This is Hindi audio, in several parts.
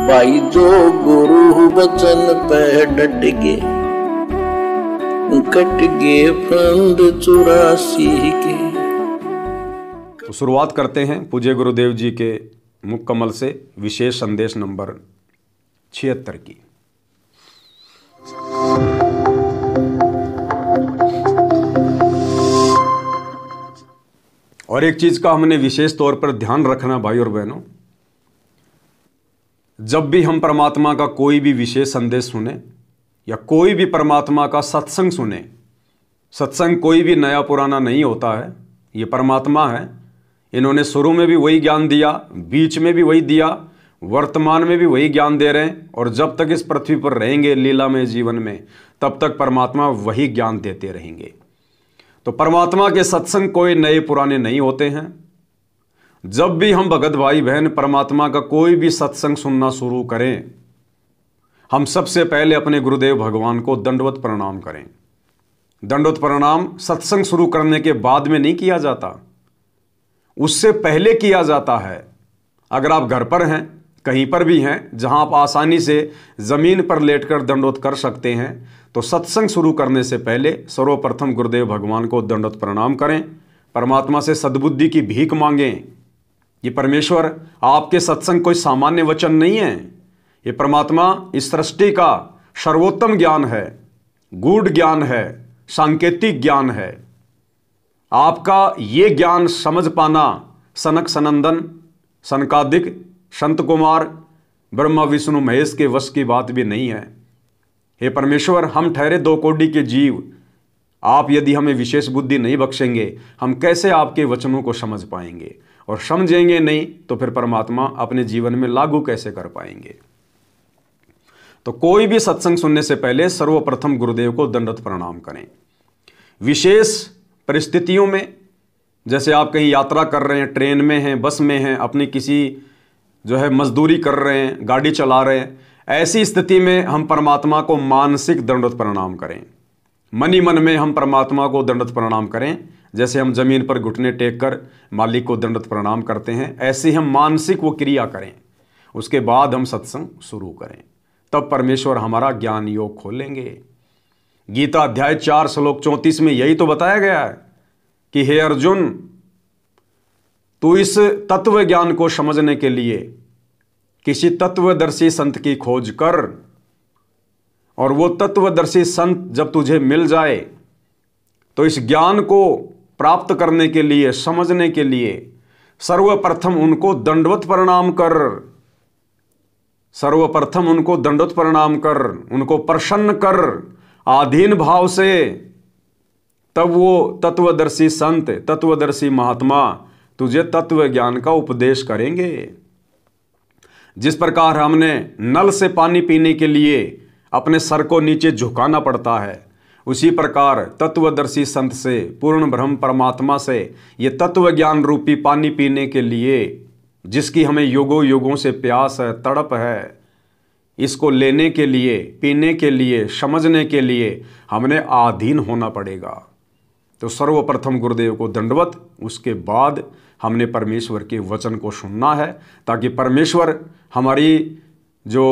भाई जो गुरु वचन पे डट गे, कट गे फंद 84 के। तो शुरुआत करते हैं पूज्य गुरुदेव जी के मुख कमल से विशेष संदेश नंबर 76 की। और एक चीज का हमने विशेष तौर पर ध्यान रखना भाई और बहनों, जब भी हम परमात्मा का कोई भी विशेष संदेश सुने या कोई भी परमात्मा का सत्संग सुने, सत्संग कोई भी नया पुराना नहीं होता है, ये परमात्मा है। इन्होंने शुरू में भी वही ज्ञान दिया, बीच में भी वही दिया, वर्तमान में भी वही ज्ञान दे रहे हैं, और जब तक इस पृथ्वी पर रहेंगे लीला में जीवन में, तब तक परमात्मा वही ज्ञान देते रहेंगे। तो परमात्मा के सत्संग कोई नए पुराने नहीं होते हैं। जब भी हम भगत भाई बहन परमात्मा का कोई भी सत्संग सुनना शुरू करें, हम सबसे पहले अपने गुरुदेव भगवान को दंडवत प्रणाम करें। दंडवत प्रणाम सत्संग शुरू करने के बाद में नहीं किया जाता, उससे पहले किया जाता है। अगर आप घर पर हैं, कहीं पर भी हैं जहां आप आसानी से जमीन पर लेटकर दंडवत कर सकते हैं, तो सत्संग शुरू करने से पहले सर्वप्रथम गुरुदेव भगवान को दंडवत प्रणाम करें, परमात्मा से सद्बुद्धि की भीख मांगें। ये परमेश्वर आपके सत्संग कोई सामान्य वचन नहीं है, ये परमात्मा इस सृष्टि का सर्वोत्तम ज्ञान है, गूढ़ ज्ञान है, सांकेतिक ज्ञान है। आपका ये ज्ञान समझ पाना सनक सनंदन सनकादिक संत कुमार ब्रह्मा विष्णु महेश के वश की बात भी नहीं है। हे परमेश्वर, हम ठहरे 2 कोटि के जीव, आप यदि हमें विशेष बुद्धि नहीं बख्शेंगे, हम कैसे आपके वचनों को समझ पाएंगे, और समझेंगे नहीं तो फिर परमात्मा अपने जीवन में लागू कैसे कर पाएंगे। तो कोई भी सत्संग सुनने से पहले सर्वप्रथम गुरुदेव को दंडवत प्रणाम करें। विशेष परिस्थितियों में, जैसे आप कहीं यात्रा कर रहे हैं, ट्रेन में हैं, बस में हैं, अपनी किसी जो है मजदूरी कर रहे हैं, गाड़ी चला रहे हैं, ऐसी स्थिति में हम परमात्मा को मानसिक दंडवत प्रणाम करें। मन ही मन में हम परमात्मा को दंडवत प्रणाम करें। जैसे हम जमीन पर घुटने टेक कर मालिक को दंडवत प्रणाम करते हैं, ऐसे हम मानसिक वो क्रिया करें। उसके बाद हम सत्संग शुरू करें, तब परमेश्वर हमारा ज्ञान योग खोलेंगे। गीता अध्याय 4 श्लोक 34 में यही तो बताया गया है कि हे अर्जुन, तू इस तत्व ज्ञान को समझने के लिए किसी तत्वदर्शी संत की खोज कर, और वो तत्वदर्शी संत जब तुझे मिल जाए तो इस ज्ञान को प्राप्त करने के लिए, समझने के लिए सर्वप्रथम उनको दंडवत प्रणाम कर, सर्वप्रथम उनको दंडवत प्रणाम कर, उनको प्रसन्न कर आधीन भाव से। तब वो तत्वदर्शी संत, तत्वदर्शी महात्मा तुझे तत्व ज्ञान का उपदेश करेंगे। जिस प्रकार हमने नल से पानी पीने के लिए अपने सर को नीचे झुकाना पड़ता है, उसी प्रकार तत्वदर्शी संत से, पूर्ण ब्रह्म परमात्मा से ये तत्व ज्ञान रूपी पानी पीने के लिए, जिसकी हमें युगों युगों से प्यास है, तड़प है, इसको लेने के लिए, पीने के लिए, समझने के लिए हमने आधीन होना पड़ेगा। तो सर्वप्रथम गुरुदेव को दंडवत, उसके बाद हमने परमेश्वर के वचन को सुनना है, ताकि परमेश्वर हमारी जो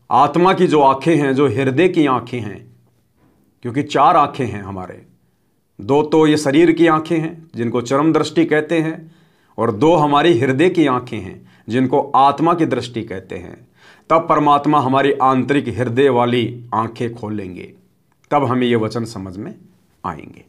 आत्मा की जो आंखें हैं, जो हृदय की आंखें हैं, क्योंकि 4 आंखें हैं हमारे, 2 तो ये शरीर की आंखें हैं जिनको चरम दृष्टि कहते हैं, और 2 हमारी हृदय की आंखें हैं जिनको आत्मा की दृष्टि कहते हैं। तब परमात्मा हमारी आंतरिक हृदय वाली आंखें खोलेंगे, तब हमें ये वचन समझ में आएंगे।